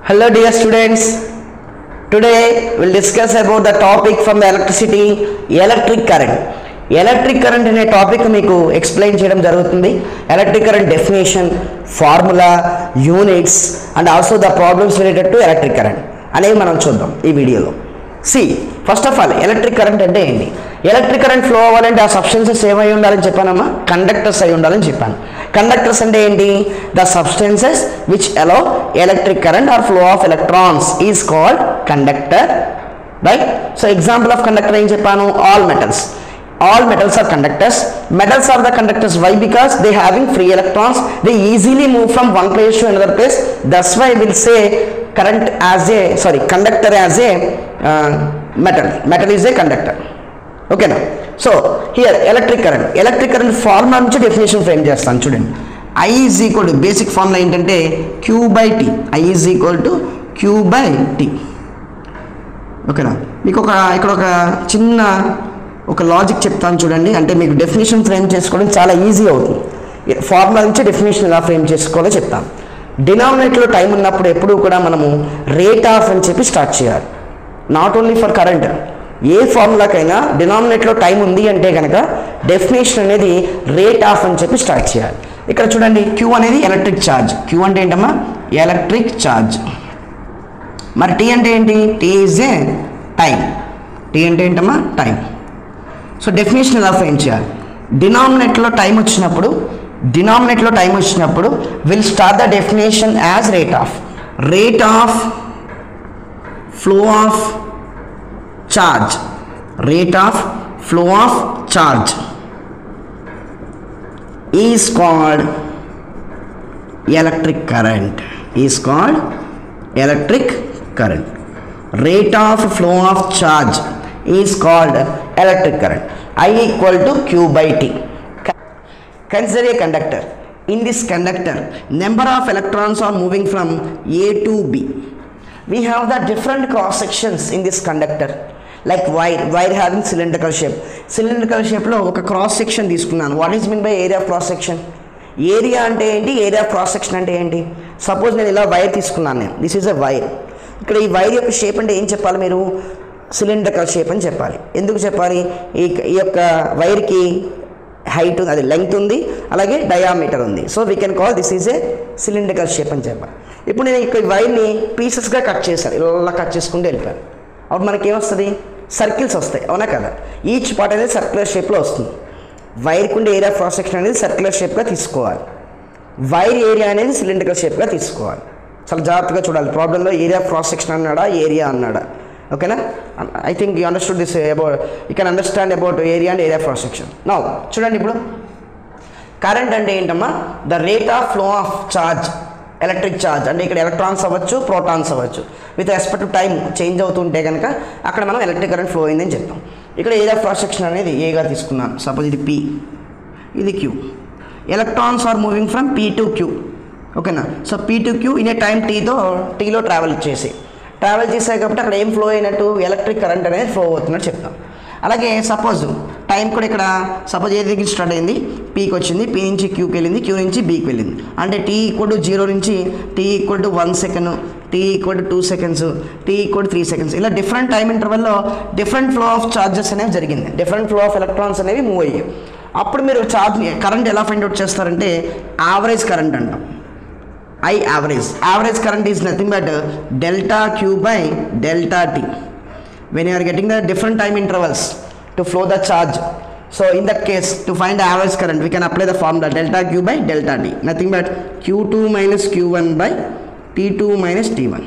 Hello dear students, today we'll discuss about the topic from the electricity, electric current. Electric current అనే topic మీకు explain చేయడం జరుగుతుంది. Electric current definition, formula, units and also the problems related to electric current అనేవి మనం చూద్దాం ఈ వీడియోలో. First of all electric current అంటే ఏంటి? ఎలక్ట్రిక్ కరెంట్ ఫ్లో అవ్వాలంటే ఆ సబ్స్టెన్సెస్ ఏమై ఉండాలని చెప్పానమ్మా? కండక్టర్స్ అయి ఉండాలని చెప్పాను. కండక్టర్స్ అంటే ఏంటి? The substances which allow electric current are flow of electrons is called conductor, right? So example of conductor ఏం చెప్పాను? All metals. All metals are conductors. Metals are the conductors. Why? Because they having free electrons. They easily move from one place to another place. That's why we'll say conductor as a metal. Metal is a conductor. Okay now. So here electric current. Electric current formula నుంచి definition frame చేస్తాను చూడండి. I is equal to basic formula ఏంటంటే Q by T. I is equal to Q by T. ఓకేనా? మీకు ఇక్కడ ఒక చిన్న logic చెప్తాను చూడండి. అంటే మీకు డెఫినేషన్ ఫ్రేమ్ చేసుకోవడం చాలా ఈజీ అవుతుంది. ఫార్ములా నుంచి డెఫినేషన్ ఎలా ఫ్రేమ్ చేసుకోవాలో చెప్తాను. డినామినేటర్లో టైం ఉన్నప్పుడు ఎప్పుడూ కూడా మనము రేట్ ఆఫ్ అని చెప్పి స్టార్ట్ చేయాలి. నాట్ ఓన్లీ ఫర్ కరెంట్, ఏ ఫార్ములాకైనా డినామినేటర్లో టైం ఉంది అంటే కనుక డెఫినేషన్ అనేది రేట్ ఆఫ్ అని చెప్పి స్టార్ట్ చేయాలి. ఇక్కడ చూడండి, క్యూ అనేది ఎలక్ట్రిక్ ఛార్జ్. క్యూ అంటే ఏంటమ్మా? Electric charge. మరి టీ అంటే ఏంటి? T is a time. T అంటే ఏంటమ్మా? టైం. సో డెఫినేషన్ ఎలా ఫ్రేమ్ చేయాలి? డినామినేటర్లో టైం వచ్చినప్పుడు will start the definition as rate of flow of charge. Rate of flow of charge is called electric current. Rate of flow of charge is called electric current. I equal to Q by T. Consider a conductor. In this conductor, number of electrons are moving from A to B. We have the different cross sections in this conductor. Like wire having cylindrical shape. Cylindrical shape లో ఒక cross section తీసుకున్నాను. What is mean by area of cross section? Area అంటే ఏంటి? Area of cross section అంటే ఏంటి? Suppose నేను ఇలా wire తీసుకున్నాను. This is a wire. ఇక్కడ ఈ వైర్ యొక్క షేప్ అంటే ఏం చెప్పాలి మీరు? సిలిండ్రికల్ షేప్ అని చెప్పాలి. ఎందుకు చెప్పాలి? ఈ యొక్క వైర్కి హైట్ ఉంది, అది లెంగ్త్ ఉంది, అలాగే డయామీటర్ ఉంది. So we can call this is a cylindrical shape అని చెప్పాలి. ఇప్పుడు నేను ఇక్కడ వైర్ని పీసెస్గా కట్ చేశాను. ఇలా కట్ చేసుకుంటూ వెళ్ళిపోయాను. అప్పుడు మనకి ఏమొస్తుంది? సర్కిల్స్ వస్తాయి, అవునా కదా? ఈచ్ పార్ట్ అనేది సర్క్యులర్ షేప్లో వస్తుంది. వైర్కి ఉండే ఏరియా క్రాస్ సెక్షన్ అనేది సర్క్యులర్ షేప్గా తీసుకోవాలి. వైర్ ఏరియా అనేది సిలిండ్రికల్ షేప్గా తీసుకోవాలి. చాలా జాగ్రత్తగా చూడాలి. ప్రాబ్లంలో ఏరియా క్రాస్ సెక్షన్ అన్నాడా, ఏరియా అన్నాడా? ఓకేనా? I think you understood this about, you can understand about area and area cross section. Now చూడండి, ఇప్పుడు కరెంట్ అంటే ఏంటమ్మా? The rate of flow of charge, electric charge. అంటే ఇక్కడ ఎలక్ట్రాన్స్ అవ్వచ్చు, ప్రోటాన్స్ అవ్వచ్చు. With respect to time change అవుతుంటే కనుక అక్కడ మనం ఎలక్ట్రిక్ కరెంట్ ఫ్లో అయిందని చెప్తాం. ఇక్కడ ఏరియా క్రాస్ సెక్షన్ అనేది ఏగా తీసుకున్నాను. సపోజ్ ఇది P, ఇది Q. Electrons are moving from P to Q. ఓకేనా? So P to Q in a time టీలో ట్రావెల్ చేసాయి కాబట్టి అక్కడ ఏం ఫ్లో అయినట్టు? ఎలక్ట్రిక్ కరెంట్ అనేది ఫ్లో అవుతున్నట్టు చెప్తాం. అలాగే సపోజ్ టైం కూడా ఇక్కడ సపోజ్ ఏ దగ్గర స్టార్ట్ అయింది? Pకి వచ్చింది, P నుంచి Qకి వెళ్ళింది, Q నుంచి Bకి వెళ్ళింది. అంటే T ఈక్వల్ టు 0 నుంచి T equal to 1 second, T equal to 2 seconds, T equal to 3 seconds. ఇలా డిఫరెంట్ టైం ఇంటర్వెల్లో డిఫరెంట్ ఫ్లో ఆఫ్ చార్జెస్ అనేవి జరిగింది. డిఫరెంట్ ఫ్లో ఆఫ్ ఎలక్ట్రాన్స్ అనేవి మూవ్ అయ్యాయి. అప్పుడు మీరు కరెంట్ ఎలా ఫైండ్ అవుట్ చేస్తారంటే యావరేజ్ కరెంట్ అంటాం. Average current is nothing but delta Q by delta T. When you are getting the different time intervals to flow the charge, so in that case to find the average current we can apply the formula delta Q by delta T, nothing but Q2 minus Q1 by T2 minus T1.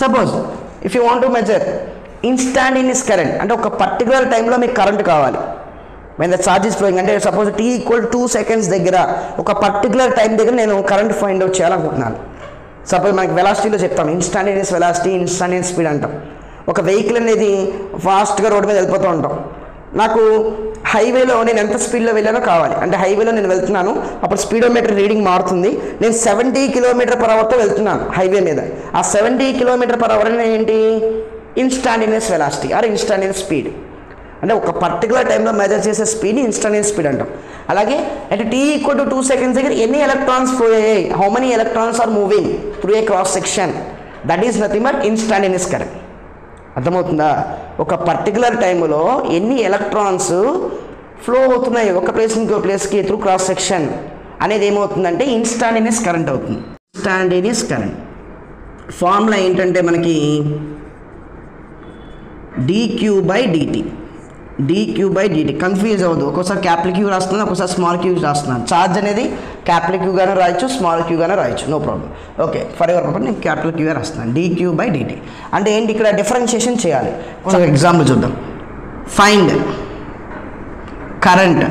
Suppose if you want to measure instantaneous current, అంటే ఒక particular టైంలో మీకు current కావాలి. when the charge is flowing, అంటే suppose T equal 2 seconds దగ్గర ఒక particular time దగ్గర నేను కరెంట్ ఫైండ్ అవుట్ చేయాలనుకుంటున్నాను. సపోజ్ మనకి వెలాసిటీలో చెప్తాం, ఇన్స్టాంటేనియస్ వెలాసిటీ, ఇన్స్టాంటేనియస్ స్పీడ్ అంటాం. ఒక వెహికల్ అనేది ఫాస్ట్గా రోడ్డు మీద వెళ్ళిపోతూ ఉంటాం. నాకు హైవేలో నేను ఎంత స్పీడ్లో వెళ్ళానో కావాలి. అంటే హైవేలో నేను వెళ్తున్నాను, అప్పుడు స్పీడోమీటర్ రీడింగ్ మారుతుంది. నేను 70 km/hతో వెళ్తున్నాను హైవే మీద. ఆ 70 km/h అనేది ఏంటి? Instantaneous velocity or instantaneous speed. అంటే ఒక పర్టికులర్ టైంలో మెజర్ చేసే స్పీడ్ని ఇన్స్టాంటేనియస్ స్పీడ్ అంటాం. అలాగే అంటే T ఈక్వల్ టు 2 సెకండ్స్ దగ్గర ఎన్ని ఎలక్ట్రాన్స్ ఫ్లో అయ్యాయి, how many electrons are moving through a cross section, that is nothing but instantaneous current. అర్థమవుతుందా? ఒక పర్టికులర్ టైంలో ఎన్ని ఎలక్ట్రాన్స్ ఫ్లో అవుతున్నాయి ఒక ప్లేస్ నుంచి ఇంకో ప్లేస్కి త్రూ క్రాస్ సెక్షన్ అనేది ఏమవుతుందంటే ఇన్స్టాంటేనియస్ కరెంట్ అవుతుంది. ఇన్స్టాంటేనియస్ కరెంట్ ఫార్ములా ఏంటంటే మనకి dq/dt. dq/dt కన్ఫ్యూజ్ అవ్వదు. ఒక్కోసారి క్యాపిటల్ క్యూ రాస్తున్నాను, ఒక్కోసారి స్మాల్ క్యూ రాస్తున్నాను. ఛార్జ్ అనేది క్యాపిటల్ క్యూ గానే రాయొచ్చు, స్మాల్ క్యూ గానే రాయొచ్చు, no problem. Okay, for ever purpose నేను క్యాపిటల్ క్యూ రాస్తున్నాను. dq/dt అంటే ఏంటి? ఇక్కడ డిఫరెన్షియేషన్ చేయాలి. ఒక ఎగ్జాంపుల్ చూద్దాం. Find current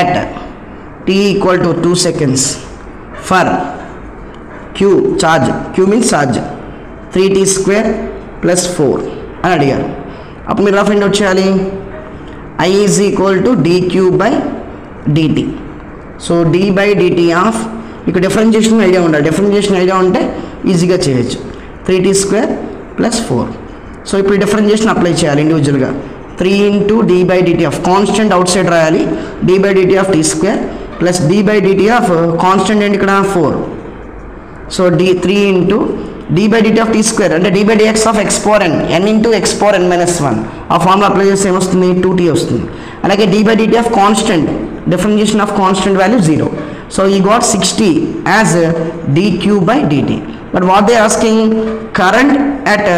at t = 2 seconds for q charge, q means charge 3t² + 4 అని అడిగారు. అప్పుడు మీరు ఎలా ఫైండ్ అవుట్ చేయాలి? I = dq/dt. So d/dt of ఇక్కడ డిఫరెన్షియేషన్ ఐడియా ఉండాలి. డిఫరెన్షియేషన్ ఐడియా ఉంటే ఈజీగా చేయొచ్చు. 3t² + 4. సో ఇప్పుడు డిఫరెన్షియేషన్ అప్లై చేయాలి ఇండివిజువల్గా. 3 × d/dt of constant out side రాయాలి. d/dt of t² plus d/dt of constant ఏంటి ఇక్కడ 4. సో 3 × d/dt ఆఫ్ t² అంటే d/dx of x power n, n × x power n - 1. ఆ ఫార్ములా అప్లై చేస్తే ఏమొస్తుంది? 2t వస్తుంది. అలాగే d/dt of constant, differentiation of constant value 0. So ఈ got 60 as dq/dt. But what they asking current at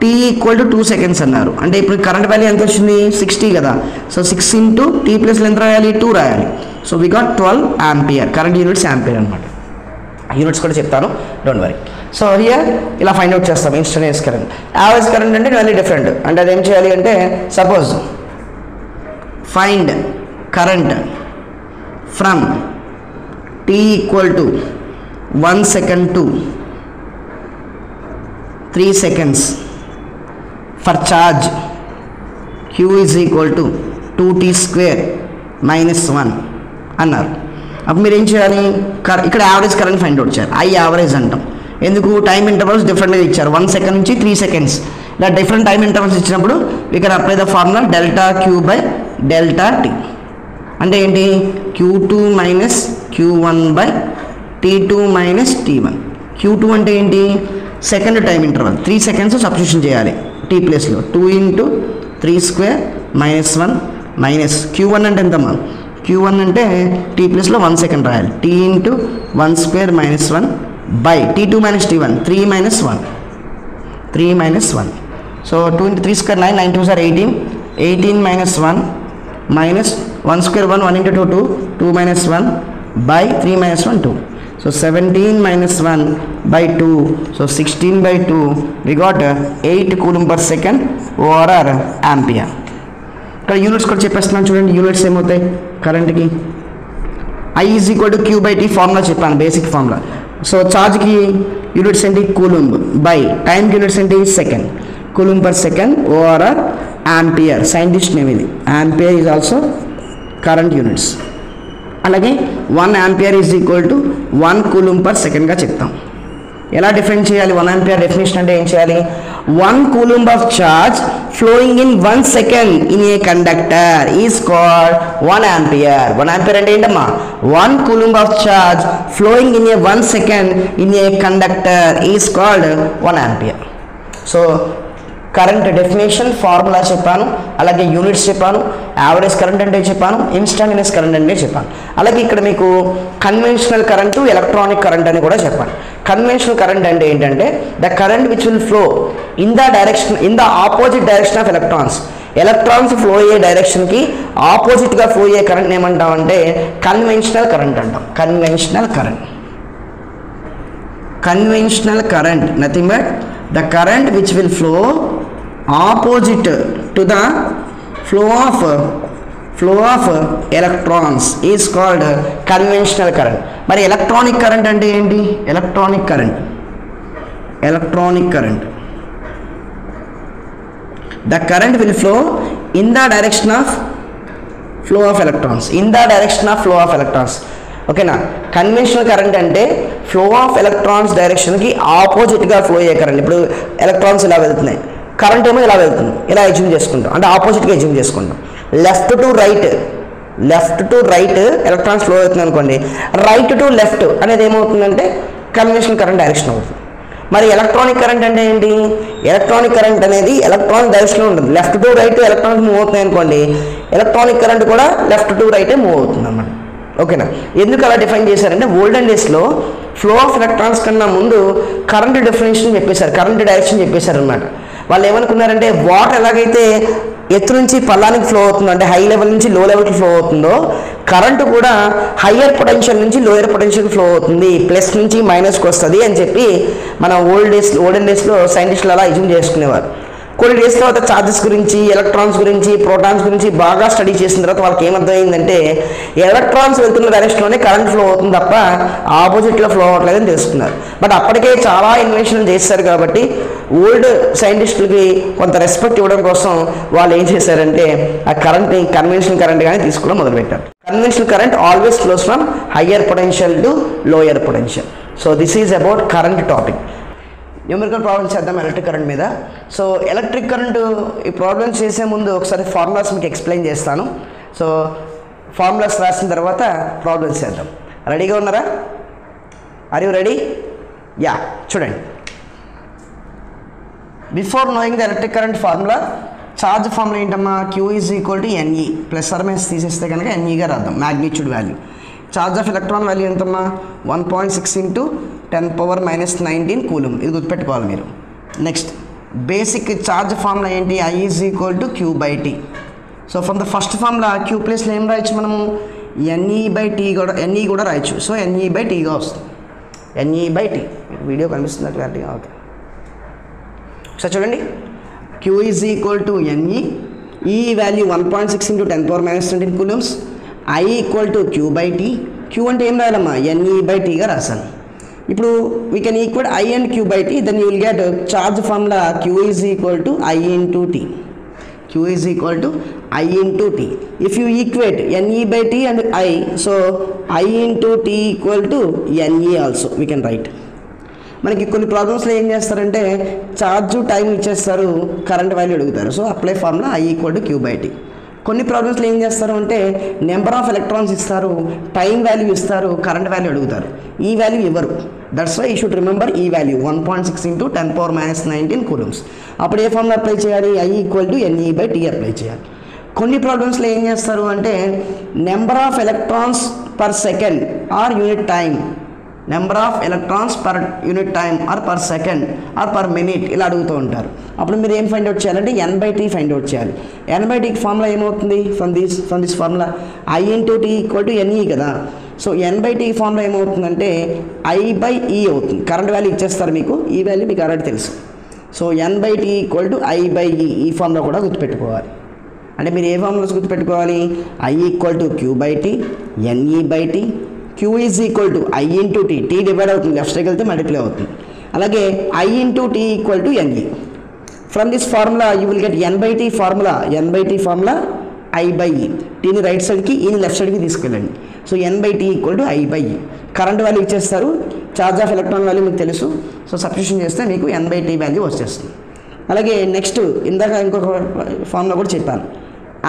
t = 2 seconds అన్నారు. అంటే ఇప్పుడు current value ఎంత వచ్చింది? 60 కదా. సో 6 × t ప్లస్ ఎంత రాయాలి? 2 రాయాలి. So we got 12 ampere. Current units ampere అనమాట. యూనిట్స్ కూడా చెప్తాను, డోంట్ వరీ. సో హియర్ ఇలా ఫైండ్ అవుట్ చేస్తాం ఇన్స్టంటేనియస్ కరెంట్. యావరేజ్ కరెంట్ అంటే మళ్ళీ డిఫరెంట్. అంటే అదేం చేయాలి అంటే suppose find current from t = 1 second to 3 seconds for charge q = 2t² - 1 అన్నారు. అప్పుడు మీరు ఏం చేయాలి? ఇక్కడ యావరేజ్ కరెంట్ ఫైండ్ అవుట్ చేయాలి. I యావరేజ్ అంటాం. ఎందుకు? టైం ఇంటర్వల్స్ డిఫరెంట్గా ఇచ్చారు. 1 second నుంచి 3 seconds ఇలా డిఫరెంట్ టైం ఇంటర్వల్స్ ఇచ్చినప్పుడు we can apply the formula ΔQ/ΔT. అంటే ఏంటి? Q2 - Q1/T2 - T1. Q2 అంటే ఏంటి? Second time interval 3 seconds substitution చేయాలి t ప్లేస్లో. 2 × 3² - 1 మైనస్ Q1 అంటే ఎంతమ్మా? Q1 అంటే t ప్లస్లో 1 second రాయాలి. t × 1² - 1 by T2 - T1 3 - 1. 3 - 1. So 2 × 3² 9, 9 2s are 18. 18 - 1 minus 1 square 1, 1 × 2 2, 2 - 1 by 3 - 1 2. So 17 - 1 by 2. So 16/2. We got 8 coulomb per second or ampere. ఇక్కడ units కూడా చెప్పేస్తున్నాను చూడండి. యూనిట్స్ ఏమవుతాయి కరెంట్కి? I = q/t ఫార్ములా చెప్పాను, బేసిక్ ఫార్ములా. సో ఛార్జ్కి యూనిట్స్ ఏంటి? కూలుంబ్ బై టైంకి యూనిట్స్ ఏంటి? Second. Coulomb per second or ampere. Scientist name ఇది. Ampere is also current units. అలాగే 1 ampere is equal to 1 coulomb per సెకండ్గా చెప్తాం. ఎలా డిఫైన్ చేయాలి? 1 ఆంపియర్ డెఫినేషన్ అంటే ఏం చేయాలి? 1 coulomb of charge flowing in 1 second in a conductor is called 1 ampere. 1 ampere అంటే ఏంటమ్మా? 1 coulomb of charge flowing in a 1 second in a conductor is called 1 ampere. So current definition formula చెప్పాను, అలాగే units చెప్పాను, average current అంటే చెప్పాను, instantaneous current అంటే చెప్పాను. అలాగే ఇక్కడ మీకు కన్వెన్షనల్ కరెంటు, ఎలక్ట్రానిక్ కరెంట్ అని కూడా చెప్పాను. కన్వెన్షనల్ కరెంట్ అంటే ఏంటంటే the current which will flow in the opposite direction of electrons. Electrons flow అయ్యే డైరెక్షన్కి ఆపోజిట్గా ఫ్లో అయ్యే కరెంట్ ఏమంటామంటే కన్వెన్షనల్ కరెంట్ అంటాం. Conventional current nothing but the current which will flow opposite to the flow of electrons is called conventional current. మరి electronic current అంటే ఏంటి? electronic current the current will flow in the direction of flow of electrons. ఓకేనా? Conventional current అంటే flow of electrons డైరెక్షన్కి ఆపోజిట్గా flow అయ్యే current. ఇప్పుడు electrons ఇలా వెళ్తున్నాయి, కరెంట్ ఏమో ఇలా వెళ్తుంది, ఇలా ఎజ్యూమ్ చేసుకుంటాం, అంటే ఆపోజిట్గా ఎజ్యూమ్ చేసుకుంటాం. Left to right electrons flow అవుతుంది అనుకోండి, రైట్ టు లెఫ్ట్ అనేది ఏమవుతుందంటే కన్వెన్షనల్ కరెంట్ డైరెక్షన్ అవుతుంది. మరి ఎలక్ట్రానిక్ కరెంట్ అంటే ఏంటి? ఎలక్ట్రానిక్ కరెంట్ అనేది ఎలక్ట్రానిక్ డైరెక్షన్లో ఉంటుంది. Left to right electronic move అవుతున్నాయి అనుకోండి, ఎలక్ట్రానిక్ కరెంట్ కూడా లెఫ్ట్ టు రైటే మూవ్ అవుతుంది అన్నమాట. ఓకేనా? ఎందుకు అలా డిఫైన్ చేశారంటే ఓల్డెన్ డేస్లో ఫ్లో ఆఫ్ ఎలక్ట్రాన్స్ కన్నా ముందు కరెంట్ డిఫరెన్షియల్ చెప్పేశారు, కరెంట్ డైరెక్షన్ చెప్పేశారు అనమాట. వాళ్ళు ఏమనుకున్నారంటే వాటర్ ఎలాగైతే ఎత్తు నుంచి పల్లానికి ఫ్లో అవుతుందో, అంటే హై లెవెల్ నుంచి లో లెవెల్కి ఫ్లో అవుతుందో, కరెంటు కూడా హయ్యర్ పొటెన్షియల్ నుంచి లోయర్ పొటెన్షియల్కి ఫ్లో అవుతుంది, ప్లస్ నుంచి మైనస్కి వస్తుంది అని చెప్పి మన ఓల్డెన్ డేస్లో సైంటిస్టులు అలా అజ్యూమ్ చేసుకునేవారు. కొన్ని డేస్ తర్వాత ఛార్జెస్ గురించి, ఎలక్ట్రాన్స్ గురించి, ప్రోటాన్స్ గురించి బాగా స్టడీ చేసిన తర్వాత వాళ్ళకి ఏమర్థమైందంటే ఎలక్ట్రాన్స్ వెళ్తున్న డైరెక్షన్లోనే కరెంట్ ఫ్లో అవుతుంది తప్ప ఆపోజిట్లో ఫ్లో అవ్వట్లేదని తెలుసుకున్నారు. బట్ అప్పటికే చాలా ఇన్వెన్షన్ చేశారు కాబట్టి ఓల్డ్ సైంటిస్టులకి కొంత రెస్పెక్ట్ ఇవ్వడం కోసం వాళ్ళు ఏం చేశారంటే ఆ కరెంట్ని కన్వెన్షనల్ కరెంట్ కానీ తీసుకోవడం మొదలుపెట్టారు. Conventional current always flows from higher potential to lower potential. So this is about current topic. Numerical problems చేద్దాం ఎలక్ట్రిక్ కరెంట్ మీద. సో ఎలక్ట్రిక్ కరెంటు ఈ ప్రాబ్లమ్స్ చేసే ముందు ఒకసారి ఫార్ములాస్ మీకు ఎక్స్ప్లెయిన్ చేస్తాను. సో ఫార్ములాస్ రాసిన తర్వాత ప్రాబ్లమ్స్ చేద్దాం. రెడీగా ఉన్నారా? Are you ready? యా, చూడండి. Before knowing the electric current formula, charge formula ఏంటమ్మా? Q is equal to n e, plus or minus తీసేస్తే కనుక ఎన్ఈగా రాద్దాం, magnitude value. Charge of electron value ఎంతమ్మా? 1.6 × 10⁻⁻19 కూలుమ్. ఇది గుర్తుపెట్టుకోవాలి మీరు. నెక్స్ట్ బేసిక్ ఛార్జ్ ఫార్ములా ఏంటి? I is equal to Q/T. So from the first formula Q ప్లేస్లో ఏం రాయొచ్చు మనము? NE/T కూడా రాయొచ్చు. సో NE/Tగా వస్తుంది. NE/T. వీడియో కనిపిస్తుందా క్లారిటీగా? ఓకే, సో చూడండి. Q is equal to NE, ఈ value 1.6 × 10⁻19 coulombs. I equal to Q/T. Q అంటే ఏం రాయాలమ్మా? NE/Tగా రాశాను. ఇప్పుడు we can equal I and Q/T, then you will get charge formula Q is equal to I × T. Q is equal to I × T. If you equate NE/T and I, so I × T equal to NE also we can write. మనకి కొన్ని ప్రాబ్లమ్స్లో ఏం చేస్తారంటే charge time ఇచ్చేస్తారు, current value అడుగుతారు. So apply formula I equal to Q/T. కొన్ని ప్రాబ్లమ్స్లో ఏం చేస్తారు అంటే నెంబర్ ఆఫ్ ఎలక్ట్రాన్స్ ఇస్తారు, టైం వాల్యూ ఇస్తారు, కరెంట్ వాల్యూ అడుగుతారు. ఈ వాల్యూ ఇవ్వరు. That's why you should remember ఈ వాల్యూ 1.6 × 10⁻19 కూలమ్స్. అప్పుడు ఏ ఫార్ములా అప్లై చేయాలి? I equal to NE/T apply చేయాలి. కొన్ని ప్రాబ్లమ్స్లో ఏం చేస్తారు అంటే number of electrons per second are unit time, number of electrons per unit time or per second or per minute ఇలా అడుగుతూ ఉంటారు. అప్పుడు మీరు ఏం ఫైండ్ అవుట్ చేయాలంటే N/T ఫైండ్ అవుట్ చేయాలి. N/T ఫార్ములా ఏమవుతుంది? From this formula I × T equal to NE కదా. సో N/T ఫార్ములా ఏమవుతుందంటే I/E అవుతుంది. కరెంట్ వాల్యూ ఇచ్చేస్తారు మీకు, ఈ వాల్యూ మీకు ఆల్రెడీ తెలుసు. So N/T equal to I/E. ఈ ఫార్ములా కూడా గుర్తుపెట్టుకోవాలి. అంటే మీరు ఏ ఫార్ములాస్ గుర్తుపెట్టుకోవాలి? I equal to Q/T, NE/T. Q is equal to I × T. T divide అవుతుంది, లెఫ్ట్ సైడ్కి వెళ్తే మల్టిప్లై అవుతుంది. అలాగే I × T equal to NE. From this formula you will get N/T formula I/E. టీని రైట్ సైడ్కి, ఈని left సైడ్కి తీసుకెళ్ళండి. So N/T equal to I/E. Current value ఇచ్చేస్తారు, ఛార్జ్ ఆఫ్ ఎలక్ట్రాన్ వాల్యూ మీకు తెలుసు. సో సబ్స్టిట్యూషన్ చేస్తే మీకు N/T వాల్యూ వచ్చేస్తుంది. అలాగే నెక్స్ట్ ఇందాక ఇంకొక ఫార్ములా కూడా చెప్పాను,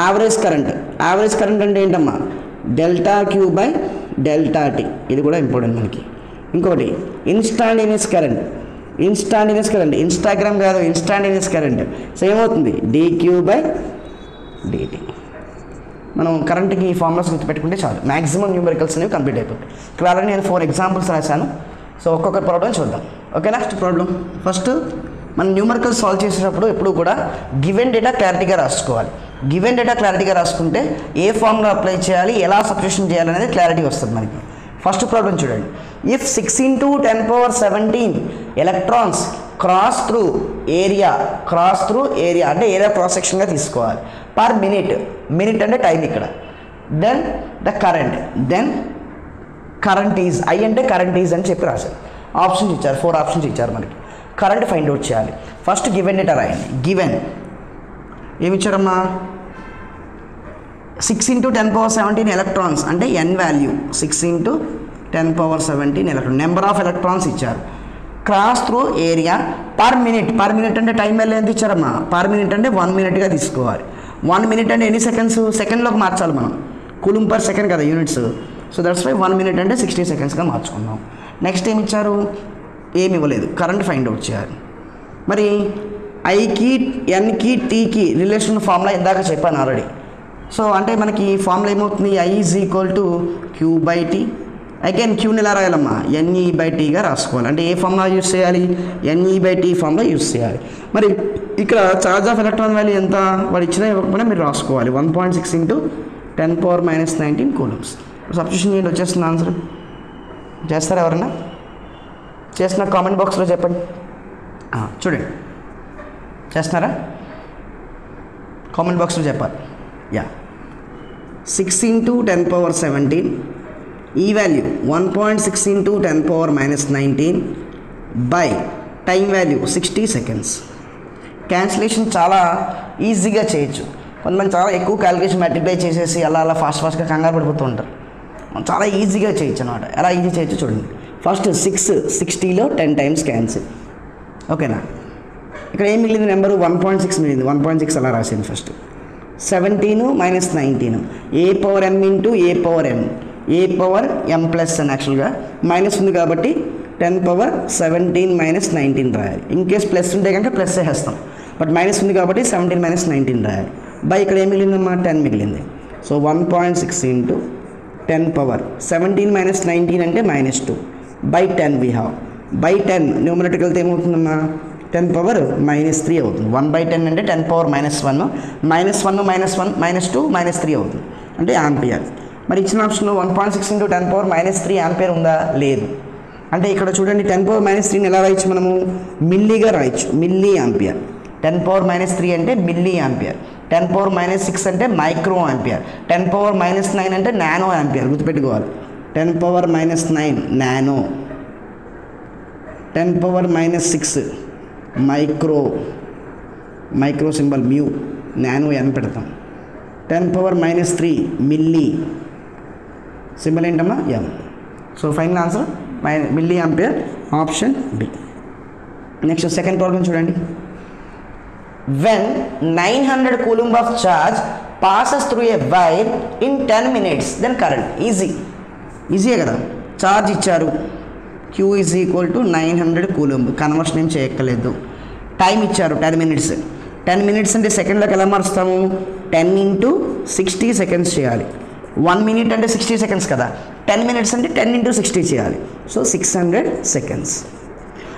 యావరేజ్ కరెంట్. యావరేజ్ కరెంట్ అంటే ఏంటమ్మా? ∆Q/∆T. ఇది కూడా ఇంపార్టెంట్ మనకి. ఇంకొకటి ఇన్స్టాంటేనియస్ కరెంట్. ఇన్స్టాగ్రామ్ కాదు, ఇన్స్టాంటేనియస్ కరెంట్. సో ఏమవుతుంది? dQ/dt. మనం కరెంట్కి ఈ ఫార్ములాస్ గుర్తుపెట్టుకుంటే చాలు, మ్యాక్సిమం న్యూమరికల్స్ అనేవి కంప్లీట్ అయిపోతాయి. ఇక్కడ ఆల్రెడీ నేను 4 ఎగ్జాంపుల్స్ రాశాను. సో ఒక్కొక్క ప్రాబ్లం చూద్దాం. Okay, next problem. ఫస్ట్ మనం న్యూమరికల్ సాల్వ్ చేసేటప్పుడు ఎప్పుడు కూడా గివెన్ డేటా క్లారిటీగా రాసుకోవాలి. గివెన్ డేటా క్లారిటీగా రాసుకుంటే ఏ ఫార్ములా అప్లై చేయాలి, ఎలా సబ్స్టిట్యూషన్ చేయాలి అనేది క్లారిటీ వస్తుంది మనకి. ఫస్ట్ ప్రాబ్లం చూడండి. If 6 × 10⁻17 electrons cross through area అంటే ఏరియా క్రాస్ సెక్షన్గా తీసుకోవాలి పర్ మినిట్ అంటే టైం ఇక్కడ. Then the current is, I అంటే కరెంట్ ఈజ్ అని చెప్పి రాశారు. ఆప్షన్స్ ఇచ్చారు, 4 ఆప్షన్స్ ఇచ్చారు మనకి. కరెంట్ ఫైండ్ అవుట్ చేయాలి. ఫస్ట్ గివెన్ డేటా రాయండి. గివెన్ ఏమి ఇచ్చారమ్మా? 6 × 10⁻17 ఎలక్ట్రాన్స్ అంటే N value. 6 × 10⁻17 electron, number of electrons ఇచ్చారు. Cross through area per minute అంటే టైం వాల్యూ ఎంత ఇచ్చారమ్మా? పర్ మినిట్ అంటే 1 మినిట్గా తీసుకోవాలి. 1 మినిట్ అంటే ఎన్ని సెకండ్స్? సెకండ్లోకి మార్చాలి మనం, కూలుంబ్ పర్ సెకండ్ కదా units. So that's why 1 minute అంటే 60 సెకండ్స్గా మార్చుకున్నాం. నెక్స్ట్ ఏమి ఇచ్చారు? ఏమి ఇవ్వలేదు, కరెంట్ ఫైండ్ అవుట్ చేయాలి. మరి ఐకి ఎన్కి టీకి రిలేషన్ ఫార్ములా ఇందాక చెప్పాను ఆల్రెడీ. సో అంటే మనకి ఫార్ములా ఏమవుతుంది, I is equal to Q by T. Again క్యూని ఎలా రాయాలమ్మా, ఎన్ఈ బై టీగా రాసుకోవాలి. అంటే ఏ ఫార్ములా యూస్ చేయాలి, n e by T formula use చేయాలి. మరి ఇక్కడ ఛార్జ్ ఆఫ్ ఎలక్ట్రాన్ వాల్యూ ఎంత, వాడు ఇచ్చినా ఇవ్వకపోయినా మీరు రాసుకోవాలి. 1.6 × 10⁻−19 కూలమ్స్. సబ్స్టిట్యూషన్ చేయండి, వచ్చేస్తుంది ఆన్సర్. చేస్తారా ఎవరన్నా? చేసిన కామెంట్ బాక్స్లో చెప్పండి. చూడండి చేస్తున్నారా, కామెంట్ బాక్స్లో చెప్పాలి. 6 × 10⁻17, ఈ value 1.6 × 10⁻−19 by time value 60 seconds. Cancellation చాలా ఈజీగా చేయొచ్చు. కొంతమంది చాలా ఎక్కువ క్యాలిక్యులేషన్ మల్టిప్లై చేసేసి అలా ఫాస్ట్గా కంగారు పడిపోతూ ఉంటారు. చాలా ఈజీగా చేయొచ్చు అనమాట. ఎలా ఈజీ చేయొచ్చు చూడండి. First 6 60లో 10 times cancel. ఓకేనా, ఇక్కడ ఏం మిగిలింది నెంబరు, 1.6 మిగిలింది. 1.6 అలా రాసింది. ఫస్ట్ 17 - 19 ఏ పవర్ m × ఏ పవర్ m, ఏ పవర్ m ప్లస్ అని యాక్చువల్గా మైనస్ ఉంది కాబట్టి 10⁻17 - 19 రాయాలి. ఇన్ కేస్ ప్లస్ ఉంటే కనుక ప్లస్ వేసేస్తాం, బట్ మైనస్ ఉంది కాబట్టి 17 - 19 రాయాలి. బై ఇక్కడ ఏం మిగిలిందమ్మా, 10 మిగిలింది. సో 1.6 × 10⁻17 - 19 అంటే -2 బై 10 వీ హ్యావ్. బై 10 న్యూమరేటర్కి వెళ్తే ఏమవుతుందమ్మా, 10⁻−3 అవుతుంది. 1/10 అంటే 10⁻−1, -1 -1 -2 -3 అవుతుంది, అంటే యాంపియర్. మరి ఇచ్చిన ఆప్షన్లో 1.6 × 10⁻−3 యాంపియర్ ఉందా, లేదు. అంటే ఇక్కడ చూడండి 10⁻−3ని ఎలా రాయొచ్చు మనము, మిల్లీగా రాయొచ్చు, మిల్లీ యాంపియర్. 10⁻−3 అంటే మిల్లీ యాంపియర్, 10⁻−6 అంటే మైక్రో యాంపియర్, 10⁻−9 అంటే నానో యాంపియర్. గుర్తుపెట్టుకోవాలి, 10⁻−9 nano, 10⁻−6 micro symbol mu, nano అని పెడతాం. 10⁻−3 మిల్లీ, సింబల్ ఏంటమ్మా, M. So final answer milli ampere, option B. Next second problem చూడండి. When 900 coulomb of charge passes through a wire in 10 minutes, then current. ఈజీయే కదా. Charge ఇచ్చారు, Q is equal to 900 coulomb, conversion ఏం చేయక్కర్లేదు. Time ఇచ్చారు 10 minutes. 10 minutes అంటే సెకండ్లోకి ఎలా మారుస్తాము, 10 × 60 seconds చేయాలి. 1 మినిట్ అంటే 60 సెకండ్స్ కదా, 10 మినిట్స్ అంటే 10 × 60 చేయాలి. So 600 seconds.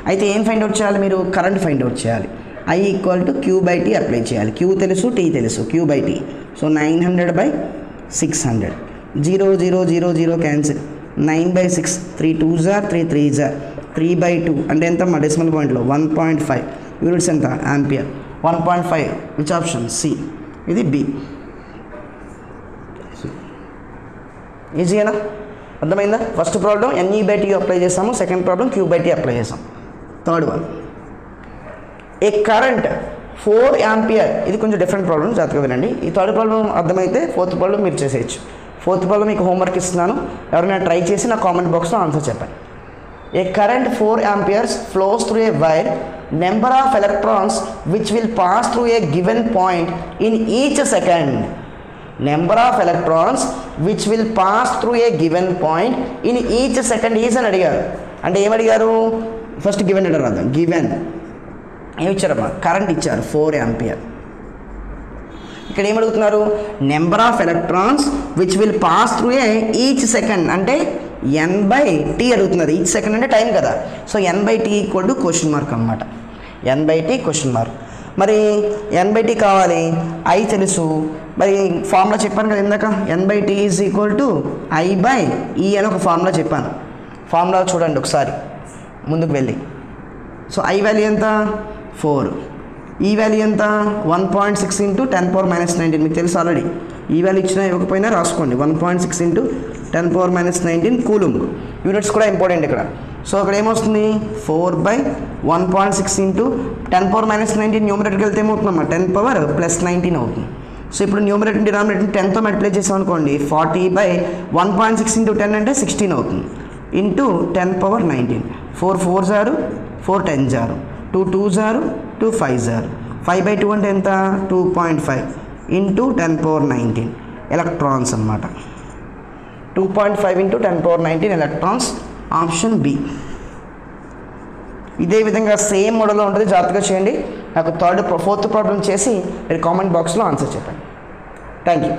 అయితే ఏం ఫైండ్ అవుట్ చేయాలి మీరు, కరెంట్ ఫైండ్ అవుట్ చేయాలి. I equal to Q by T apply చేయాలి. Q తెలుసు, T తెలుసు, Q by T. So 900/600, 0 0 0 0 cancel, 9/6, 3 2s are 3 3s are 3/2 అంటే ఎంత మా డెసిమల్ పాయింట్లో 1.5 యూనిట్స్ ఎంత, యాంపియర్. 1.5 which option, C. ఇది బి. ఈజీనా, అర్థమైందా? ఫస్ట్ ప్రాబ్లం NE/T అప్లై చేసాము, second problem Q by T apply చేసాం. Third one, a current 4 ampere. ఇది కొంచెం డిఫరెంట్ ప్రాబ్లం, జాగ్రత్తగా వినండి. ఈ థర్డ్ ప్రాబ్లం అర్థమైతే ఫోర్త్ ప్రాబ్లం మీరు చేసేయచ్చు. ఫోర్త్ ప్రాబ్లం మీకు హోంవర్క్ ఇస్తున్నాను, ఎవరైనా ట్రై చేసి నా కామెంట్ బాక్స్లో ఆన్సర్ చెప్పండి. A current 4 amperes flows through a wire, number of electrons which will pass through a given point in each second. Number of electrons which will pass through a given point in each second is అని అడిగారు. అంటే ఏమడిగారు, first given అడిగారు, రాద్దాం. Given ఏమి ఇచ్చారమ్మా, current ఇచ్చారు 4 ampere. ఇక్కడ ఏమడుగుతున్నారు, number of electrons which will pass through a each second అంటే n/t అడుగుతున్నారు. ఈచ్ సెకండ్ అంటే టైం కదా. So n/t equal to question mark అనమాట, n/t క్వశ్చన్ మార్క్. మరి n/t కావాలి, I తెలుసు. మరి ఫార్ములా చెప్పాను కదా ఇందాక, n/t is equal to I/E అని ఒక ఫార్ములా చెప్పాను. ఫార్ములా చూడండి ఒకసారి ముందుకు వెళ్ళి. సో I వాల్యూ ఎంత, 4. ఈ వాల్యూ ఎంత, 1.6 × 10⁻−19. మీకు తెలుసు ఆల్రెడీ. ఈ వాల్యూ ఇచ్చినా ఇవ్వకపోయినా రాసుకోండి. 1.6 × 10⁻−19 కూలుంబ్. యూనిట్స్ కూడా ఇంపార్టెంట్ ఇక్కడ. సో అక్కడ ఏమొస్తుంది, 4/1.6 × 10⁻−19 న్యూమరేటర్కి వెళ్తే ఏమవుతుందమ్మా, 10⁻+19 అవుతుంది. సో ఇప్పుడు న్యూమరేటర్ డినామినేటర్ 10తో మల్టిప్లై చేసాం అనుకోండి, 40/1.6 × 10 అంటే 16 అవుతుంది, into 10⁻19. 4 4s are 4 10s are 2 2s are 2 5s are 5/2 అంటే ఎంత, 2.5 ఇంటూ 10⁻19 ఎలక్ట్రాన్స్ అన్నమాట. 2.5 × 10⁻19 ఎలక్ట్రాన్స్, ఆప్షన్ బి. ఇదే విధంగా సేమ్ మోడల్లో ఉంటుంది, జాగ్రత్తగా చేయండి. నాకు ఫోర్త్ ప్రాబ్లం చేసి మీరు కామెంట్ బాక్స్లో ఆన్సర్ చెప్పండి. Thank you.